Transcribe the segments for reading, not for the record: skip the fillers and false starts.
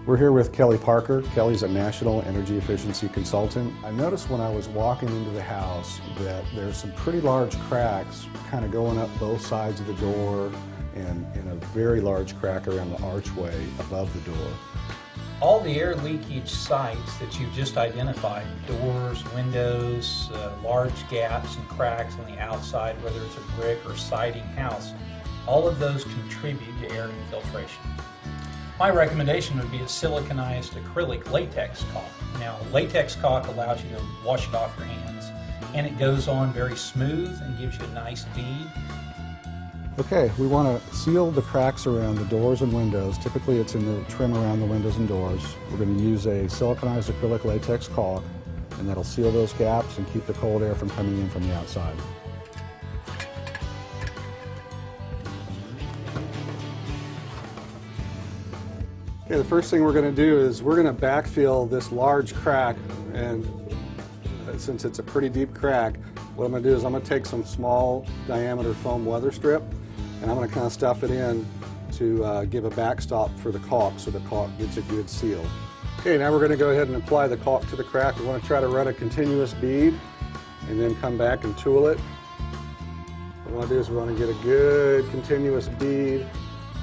We're here with Kelly Parker. Kelly's a national energy efficiency consultant. I noticed when I was walking into the house that there's some pretty large cracks kind of going up both sides of the door and a very large crack around the archway above the door. All the air leakage sites that you've just identified, doors, windows, large gaps and cracks on the outside, whether it's a brick or siding house, all of those contribute to air infiltration. My recommendation would be a siliconized acrylic latex caulk. Now, latex caulk allows you to wash it off your hands, and it goes on very smooth and gives you a nice bead. Okay, we want to seal the cracks around the doors and windows. Typically it's in the trim around the windows and doors. We're going to use a siliconized acrylic latex caulk, and that'll seal those gaps and keep the cold air from coming in from the outside. Okay, the first thing we're going to do is we're going to backfill this large crack, and since it's a pretty deep crack, what I'm going to do is I'm going to take some small diameter foam Weatherstrip, and I'm going to kind of stuff it in to give a backstop for the caulk so the caulk gets a good seal. Okay, now we're going to go ahead and apply the caulk to the crack. We want to try to run a continuous bead and then come back and tool it. What we want to do is we want to get a good continuous bead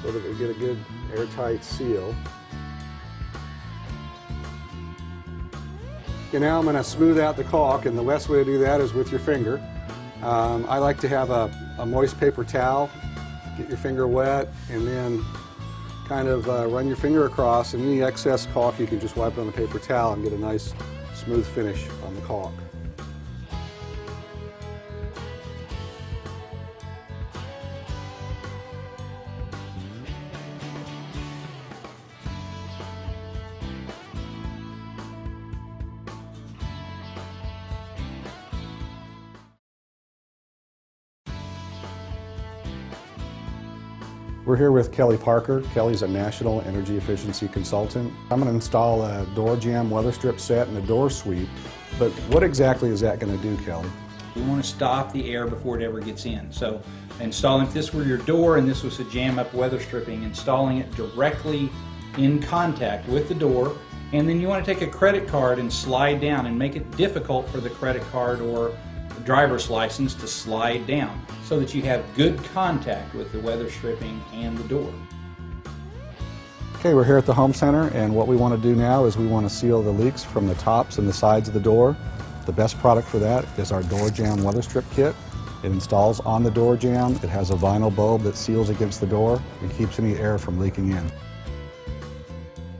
so that we get a good airtight seal. Okay, now I'm going to smooth out the caulk, and the best way to do that is with your finger. I like to have a moist paper towel. Get your finger wet and then kind of run your finger across, and any excess caulk you can just wipe it on the paper towel and get a nice smooth finish on the caulk. We're here with Kelly Parker. Kelly's a national energy efficiency consultant. I'm going to install a door jamb Weatherstrip set and a door sweep, but what exactly is that going to do, Kelly? We want to stop the air before it ever gets in. So installing, if this were your door and this was a jam up weather stripping, installing it directly in contact with the door, and then you want to take a credit card and slide down and make it difficult for the credit card or driver's license to slide down so that you have good contact with the weather stripping and the door. Okay, we're here at the home center, and what we want to do now is we want to seal the leaks from the tops and the sides of the door. The best product for that is our door jamb Weatherstrip kit. It installs on the door jamb. It has a vinyl bulb that seals against the door and keeps any air from leaking in.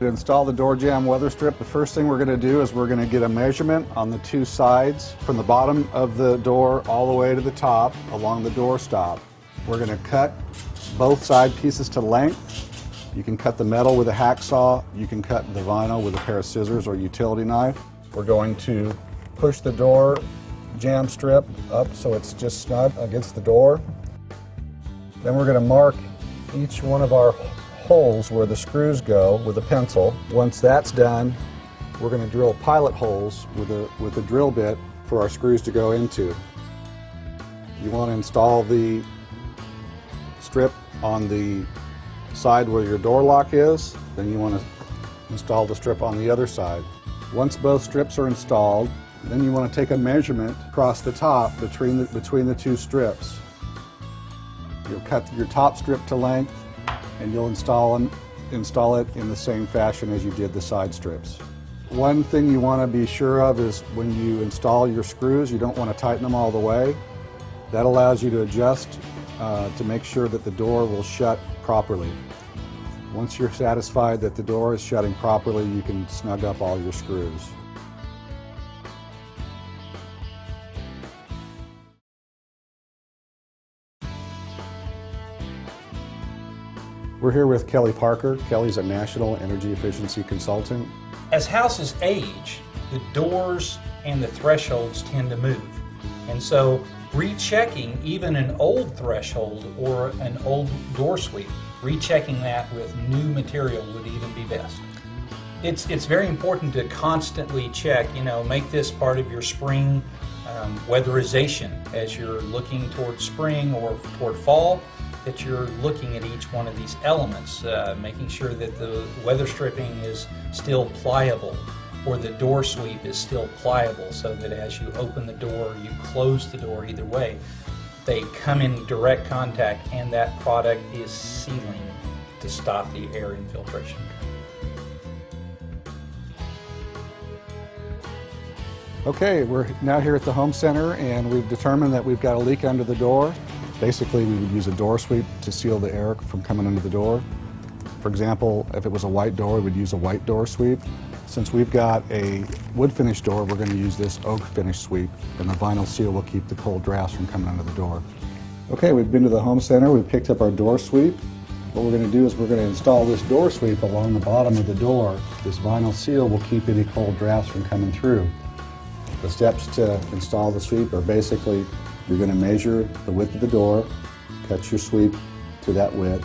To install the door jamb Weatherstrip, the first thing we're going to do is we're going to get a measurement on the two sides from the bottom of the door all the way to the top along the door stop. We're going to cut both side pieces to length. You can cut the metal with a hacksaw, you can cut the vinyl with a pair of scissors or utility knife. We're going to push the door jamb strip up so it's just snug against the door. Then we're going to mark each one of our holes where the screws go with a pencil. Once that's done, we're going to drill pilot holes with a drill bit for our screws to go into. You want to install the strip on the side where your door lock is, then you want to install the strip on the other side. Once both strips are installed, then you want to take a measurement across the top between the two strips. You'll cut your top strip to length, and you'll install it in the same fashion as you did the side strips. One thing you want to be sure of is when you install your screws, you don't want to tighten them all the way. That allows you to adjust to make sure that the door will shut properly. Once you're satisfied that the door is shutting properly, you can snug up all your screws. We're here with Kelly Parker. Kelly's a national energy efficiency consultant. As houses age, the doors and the thresholds tend to move. And so rechecking even an old threshold or an old door sweep, rechecking that with new material would even be best. It's very important to constantly check, make this part of your spring weatherization as you're looking toward spring or toward fall. that you're looking at each one of these elements, making sure that the weather stripping is still pliable, or the door sweep is still pliable, so that as you open the door, you close the door, either way, they come in direct contact and that product is sealing to stop the air infiltration. Okay, we're now here at the home center and we've determined that we've got a leak under the door. Basically, we would use a door sweep to seal the air from coming under the door. For example, if it was a white door, we would use a white door sweep. Since we've got a wood finish door, we're going to use this oak finish sweep, and the vinyl seal will keep the cold drafts from coming under the door. Okay, we've been to the home center, we've picked up our door sweep. What we're going to do is we're going to install this door sweep along the bottom of the door. This vinyl seal will keep any cold drafts from coming through. The steps to install the sweep are basically, you're going to measure the width of the door, cut your sweep to that width,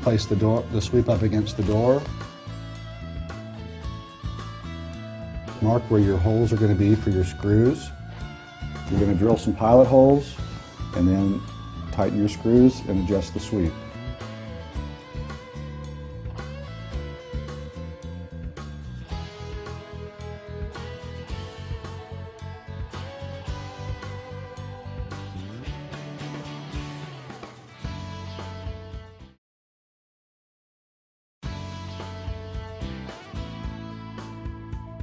place the sweep up against the door, mark where your holes are going to be for your screws. You're going to drill some pilot holes and then tighten your screws and adjust the sweep.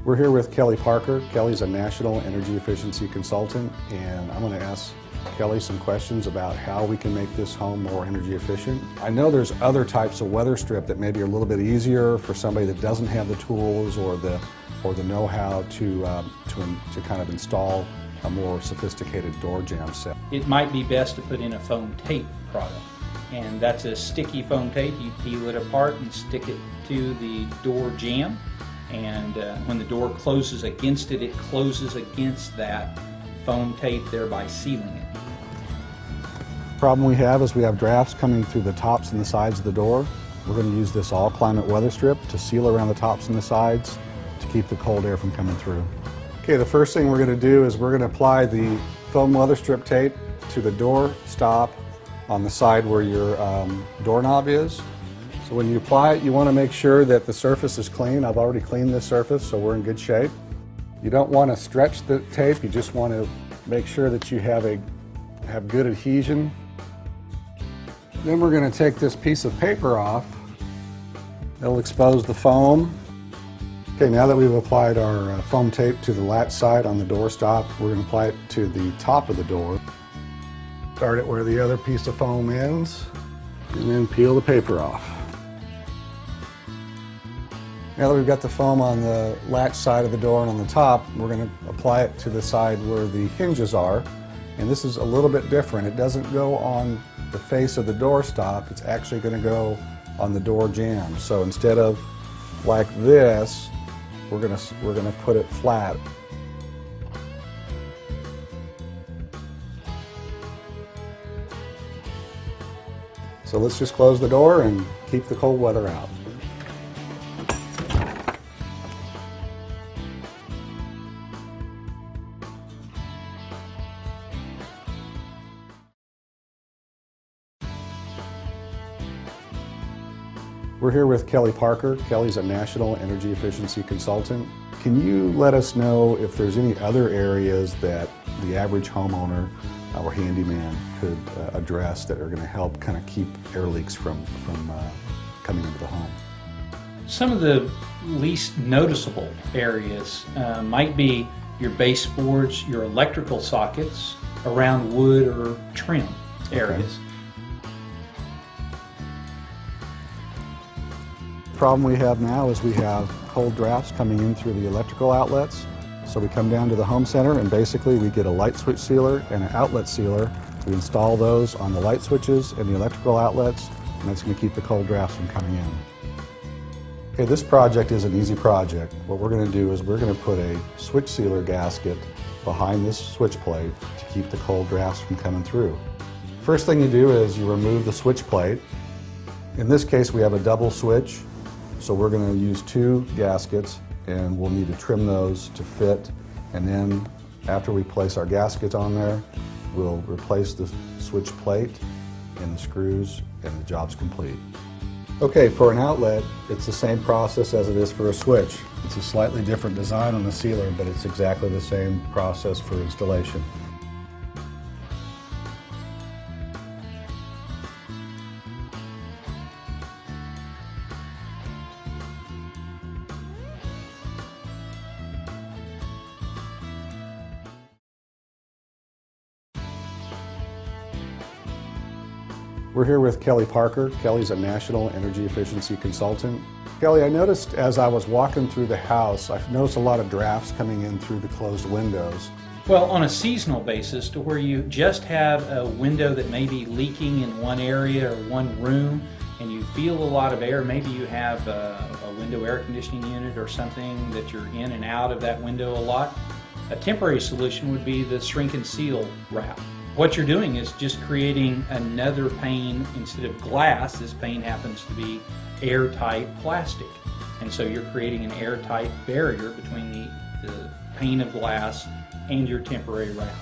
We're here with Kelly Parker. Kelly's a national energy efficiency consultant, and I'm going to ask Kelly some questions about how we can make this home more energy efficient. I know there's other types of weather strip that may be a little bit easier for somebody that doesn't have the tools or the know-how to kind of install a more sophisticated door jamb set. It might be best to put in a foam tape product, and that's a sticky foam tape. You peel it apart and stick it to the door jamb. And when the door closes against it, it closes against that foam tape, thereby sealing it. The problem we have is we have drafts coming through the tops and the sides of the door. We're going to use this all-climate weather strip to seal around the tops and the sides to keep the cold air from coming through. Okay, the first thing we're going to do is we're going to apply the foam weather strip tape to the door stop on the side where your doorknob is. So when you apply it, you want to make sure that the surface is clean. I've already cleaned this surface, so we're in good shape. You don't want to stretch the tape, you just want to make sure that you have good adhesion. Then we're going to take this piece of paper off. It'll expose the foam. Okay, now that we've applied our foam tape to the latch side on the door stop, we're going to apply it to the top of the door. Start it where the other piece of foam ends, and then peel the paper off. Now that we've got the foam on the latch side of the door and on the top, we're going to apply it to the side where the hinges are. And this is a little bit different. It doesn't go on the face of the door stop, it's actually going to go on the door jamb. So instead of like this, we're going to put it flat. So let's just close the door and keep the cold weather out. We're here with Kelly Parker. Kelly's a national energy efficiency consultant. Can you let us know if there's any other areas that the average homeowner or handyman could address that are going to help kind of keep air leaks from coming into the home? Some of the least noticeable areas might be your baseboards, your electrical sockets, around wood or trim areas. Okay. The problem we have now is we have cold drafts coming in through the electrical outlets. So we come down to the home center and basically we get a light switch sealer and an outlet sealer. We install those on the light switches and the electrical outlets, and that's going to keep the cold drafts from coming in. Okay, this project is an easy project. What we're going to do is we're going to put a switch sealer gasket behind this switch plate to keep the cold drafts from coming through. First thing you do is you remove the switch plate. In this case we have a double switch, so we're going to use 2 gaskets and we'll need to trim those to fit, and then after we place our gaskets on there, we'll replace the switch plate and the screws, and the job's complete. Okay, for an outlet, it's the same process as it is for a switch. It's a slightly different design on the sealer, but it's exactly the same process for installation. We're here with Kelly Parker. Kelly's a national energy efficiency consultant. Kelly, I noticed as I was walking through the house, I've noticed a lot of drafts coming in through the closed windows. Well, on a seasonal basis, to where you just have a window that may be leaking in one area or one room, and you feel a lot of air, maybe you have a window air conditioning unit or something that you're in and out of that window a lot, a temporary solution would be the shrink and seal wrap. What you're doing is just creating another pane. Instead of glass, this pane happens to be airtight plastic. And so you're creating an airtight barrier between the pane of glass and your temporary wrap.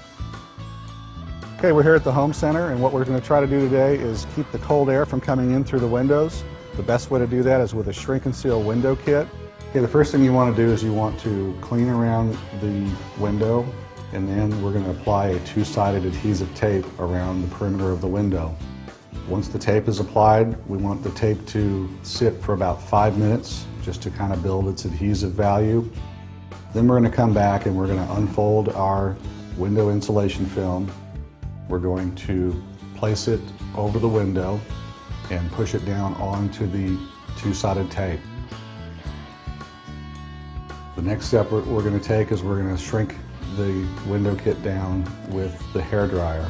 Okay, we're here at the home center, and what we're going to try to do today is keep the cold air from coming in through the windows. The best way to do that is with a shrink and seal window kit. Okay, the first thing you want to do is you want to clean around the window, and then we're going to apply a two-sided adhesive tape around the perimeter of the window. Once the tape is applied, we want the tape to sit for about 5 minutes just to kind of build its adhesive value. Then we're going to come back and we're going to unfold our window insulation film. We're going to place it over the window and push it down onto the two-sided tape. The next step we're going to take is we're going to shrink the window kit down with the hairdryer.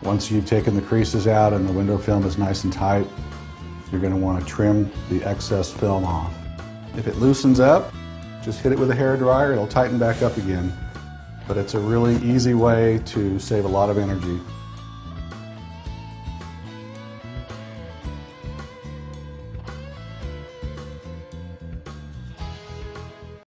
Once you've taken the creases out and the window film is nice and tight, you're going to want to trim the excess film off. If it loosens up, just hit it with a hairdryer, it'll tighten back up again. But it's a really easy way to save a lot of energy.